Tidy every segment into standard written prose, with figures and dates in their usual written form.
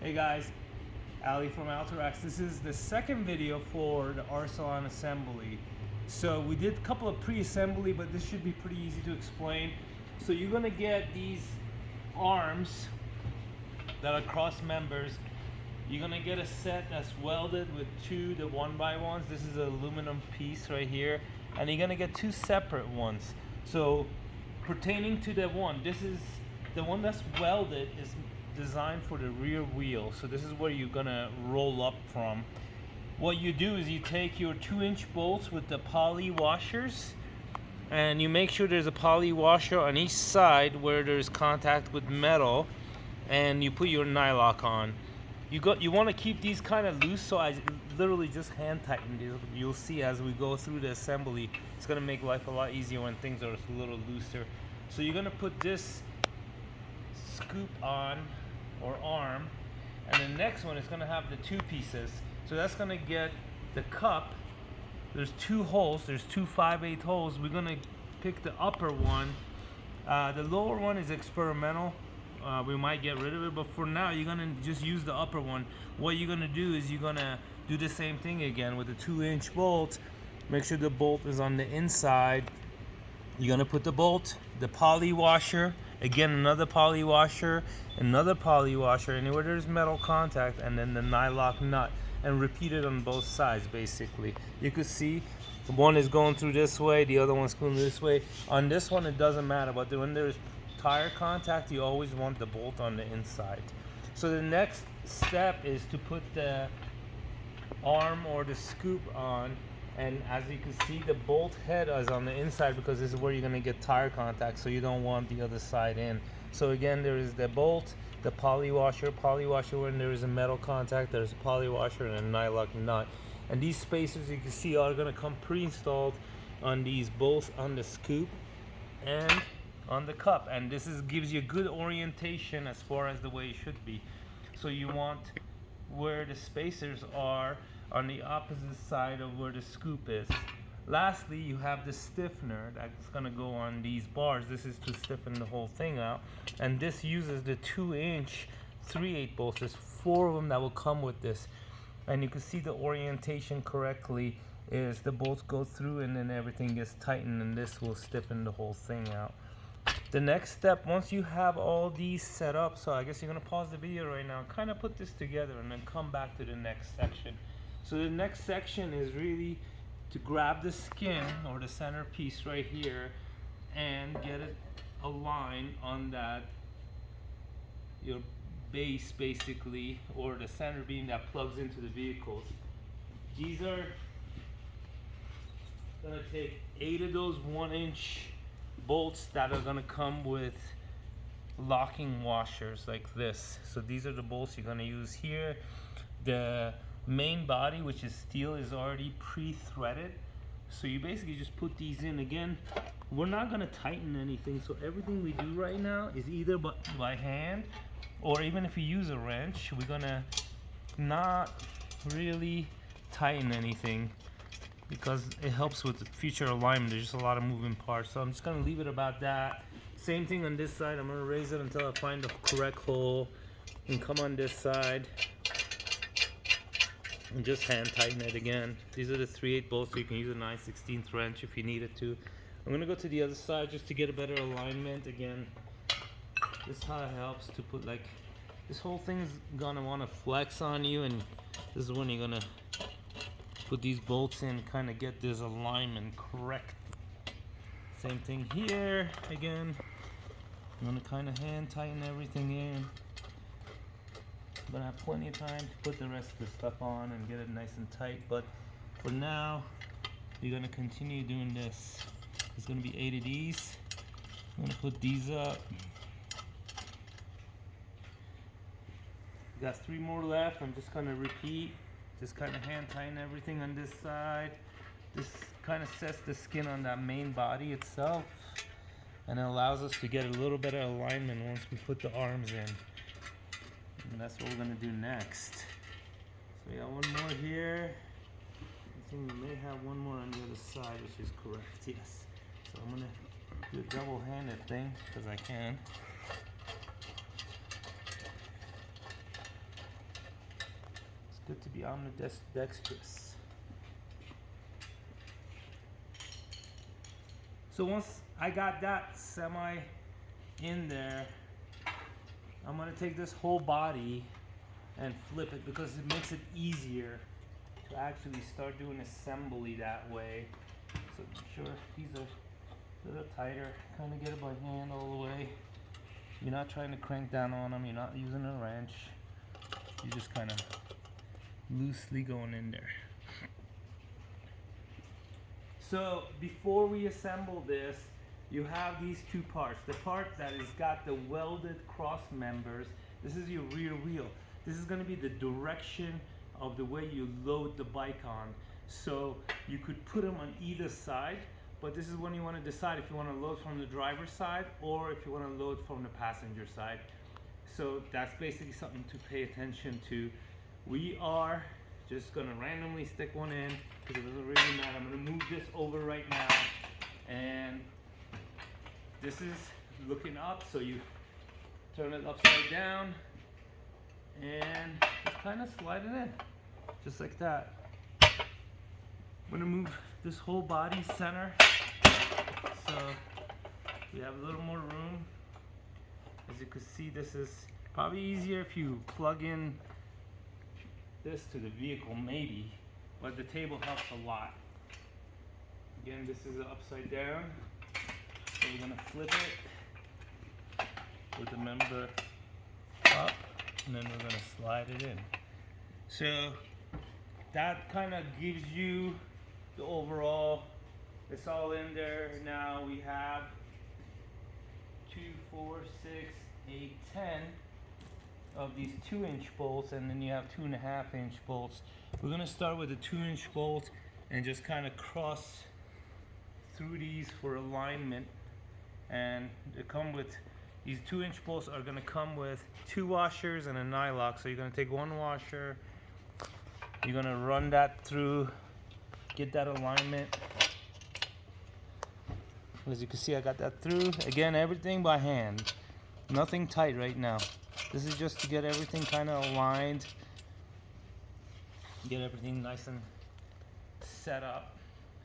Hey guys, Ali from Alta. This is the second video for the Arcylon assembly. So we did a couple of pre-assembly, but this should be pretty easy to explain. So you're gonna get these arms that are cross members. You're gonna get a set that's welded with the 1x1s. This is an aluminum piece right here, and you're gonna get two separate ones. So pertaining to the one, this is the one that's welded is designed for the rear wheel. So this is where you're gonna roll up from. What you do is you take your 2-inch bolts with the poly washers, and you make sure there's a poly washer on each side where there's contact with metal, and you put your nylock on. You want to keep these kind of loose, so I literally just hand tighten these. You'll see as we go through the assembly, it's gonna make life a lot easier when things are a little looser. So you're gonna put this scoop on, or arm, and the next one is going to have the two pieces. So that's going to get the cup. There's two holes, there's two 5/8 holes. We're going to pick the upper one. The lower one is experimental. We might get rid of it, but for now you're going to just use the upper one. What you're going to do is you're going to do the same thing again with the 2-inch bolt. Make sure the bolt is on the inside. You're going to put the bolt, the poly washer, again another poly washer, another poly washer, anywhere there's metal contact, and then the nylock nut, and repeat it on both sides. Basically, you could see one is going through this way, the other one's going this way. On this one it doesn't matter, but when there's tire contact, you always want the bolt on the inside. So the next step is to put the arm or the scoop on. And as you can see, the bolt head is on the inside because this is where you're going to get tire contact, so you don't want the other side in. So again, there is the bolt, the poly washer when there is a metal contact, there's a poly washer and a nylock nut. And these spacers you can see are going to come pre-installed on these, both on the scoop and on the cup. And this gives you a good orientation as far as the way it should be. So you want where the spacers are on the opposite side of where the scoop is. Lastly, you have the stiffener that's going to go on these bars. This is to stiffen the whole thing out, and this uses the 2-inch 3/8 bolts. There's 4 of them that will come with this, and you can see the orientation correctly is the bolts go through and then everything gets tightened, and this will stiffen the whole thing out. The next step, once you have all these set up, so I guess you're going to pause the video right now, kind of put this together and then come back to the next section. So the next section is really to grab the skin or the center piece right here and get it aligned on that, your base basically, or the center beam that plugs into the vehicles. These are gonna take 8 of those 1-inch bolts that are gonna come with locking washers like this. So these are the bolts you're gonna use here. The main body, which is steel, is already pre-threaded, so you basically just put these in. Again, we're not going to tighten anything, so everything we do right now is either by hand, or even if you use a wrench, we're going to not really tighten anything because it helps with the future alignment. There's just a lot of moving parts, so I'm just going to leave it about that. Same thing on this side. I'm going to raise it until I find the correct hole and come on this side and just hand tighten it again. These are the 3/8 bolts, so you can use a 9/16 wrench if you needed to. I'm gonna go to the other side just to get a better alignment. Again, this is how it helps to put, like, this whole thing is gonna want to flex on you, and this is when you're gonna put these bolts in, kind of get this alignment correct. Same thing here. Again, I'm gonna kind of hand tighten everything in. I'm gonna have plenty of time to put the rest of the stuff on and get it nice and tight, but for now you're gonna continue doing this. There's gonna be 8 of these. I'm gonna put these up. Got 3 more left. I'm just gonna repeat, just kind of hand tighten everything on this side. This kind of sets the skin on that main body itself, and it allows us to get a little better alignment once we put the arms in. And that's what we're going to do next. So we got one more here. I think we may have one more on the other side, which is correct. Yes. So I'm going to do a double-handed thing because I can. Good to be ambidextrous. So once I got that semi in there, I'm gonna take this whole body and flip it because it makes it easier to actually start doing assembly that way. So make sure these are a little tighter, kind of get it by hand all the way. You're not trying to crank down on them, you're not using a wrench. You're just kind of loosely going in there. So before we assemble this, you have these two parts. The part that has got the welded cross members, this is your rear wheel. This is going to be the direction of the way you load the bike on. So you could put them on either side, but this is when you want to decide if you want to load from the driver's side or if you want to load from the passenger side. So that's basically something to pay attention to. We are just going to randomly stick one in because it doesn't really matter. I'm going to move this over right now, and this is looking up, so you turn it upside down and just kind of slide it in, just like that. I'm going to move this whole body center so we have a little more room. As you can see, this is probably easier if you plug in this to the vehicle maybe, but the table helps a lot. Again, this is upside down, so we're gonna flip it with the member up, and then we're gonna slide it in. So that kind of gives you the overall. It's all in there. Now we have 2, 4, 6, 8, 10 of these 2-inch bolts, and then you have 2.5-inch bolts. We're gonna start with a 2-inch bolt and just kind of cross through these for alignment. And they come with, these 2-inch bolts are gonna come with 2 washers and a nylock. So you're gonna take 1 washer, you're gonna run that through, get that alignment. As you can see, I got that through. Again, everything by hand, nothing tight right now. This is just to get everything kind of aligned, get everything nice and set up,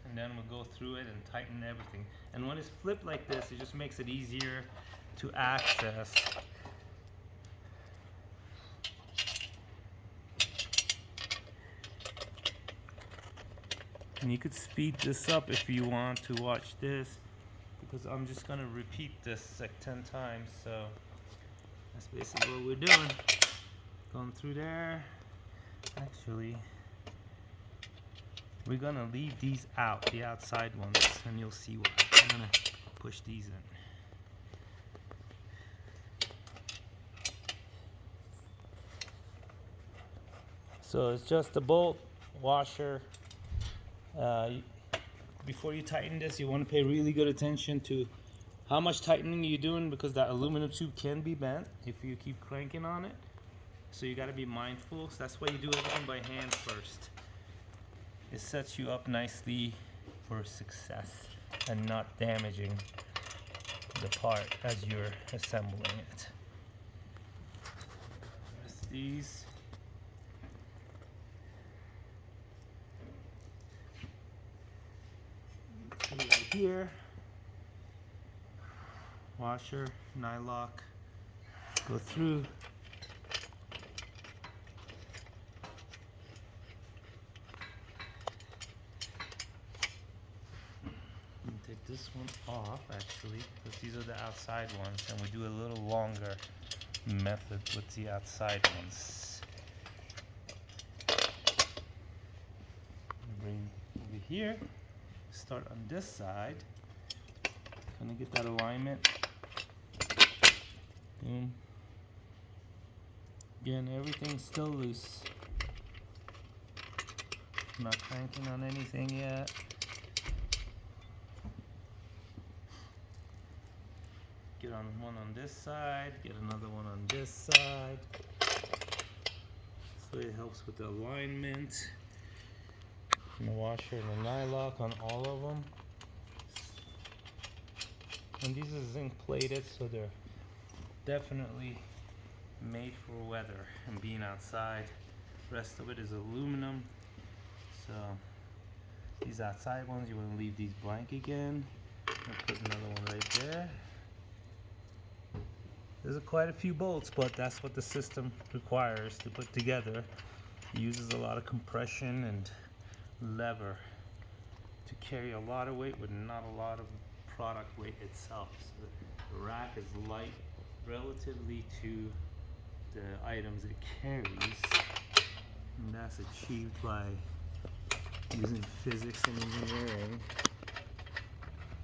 and then we'll go through it and tighten everything. And when it's flipped like this, it just makes it easier to access. And you could speed this up if you want to watch this, because I'm just gonna repeat this like 10 times. So that's basically what we're doing. Going through there. Actually, we're gonna leave these out, the outside ones, and you'll see why. I'm gonna push these in. So it's just a bolt, washer. Before you tighten this, you want to pay really good attention to how much tightening you're doing, because that aluminum tube can be bent if you keep cranking on it. So you got to be mindful. So that's why you do everything by hand first. It sets you up nicely for success and not damaging the part as you're assembling it. Press these. Right here, washer, nylock, go through. Take this one off actually, because these are the outside ones, and we do a little longer method with the outside ones. Bring over here. Start on this side. Gonna get that alignment. Boom. Again, everything's still loose. I'm not cranking on anything yet. Get on one on this side, get another one on this side. So it helps with the alignment. And the washer and the nylock on all of them. And these are zinc plated, so they're definitely made for weather and being outside. rest of it is aluminum. So these outside ones, you want to leave these blank again. I'll put another one right there. There's quite a few bolts, but that's what the system requires to put together. It uses a lot of compression and lever to carry a lot of weight with not a lot of product weight itself. So the rack is light relatively to the items it carries, and that's achieved by using physics and engineering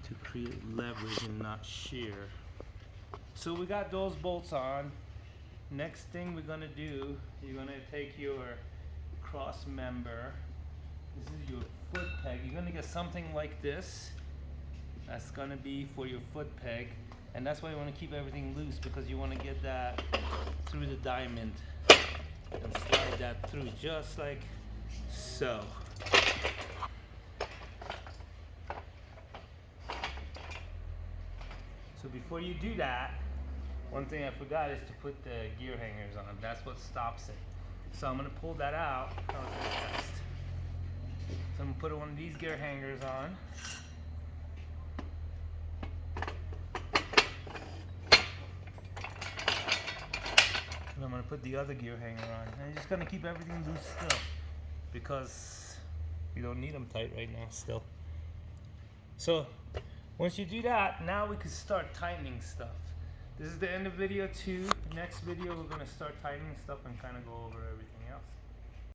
to create leverage and not shear. So we got those bolts on. Next thing we're gonna do, you're gonna take your cross member. This is your foot peg. You're gonna get something like this. That's gonna be for your foot peg. And that's why you wanna keep everything loose, because you wanna get that through the diamond and slide that through just like so. So before you do that, one thing I forgot is to put the gear hangers on. That's what stops it. So I'm gonna pull that out. So I'm gonna put one of these gear hangers on. And I'm gonna put the other gear hanger on. And I'm just gonna keep everything loose still, because you don't need them tight right now still. So once you do that, now we can start tightening stuff. This is the end of video 2. Next video, we're gonna start tightening stuff and kind of go over everything.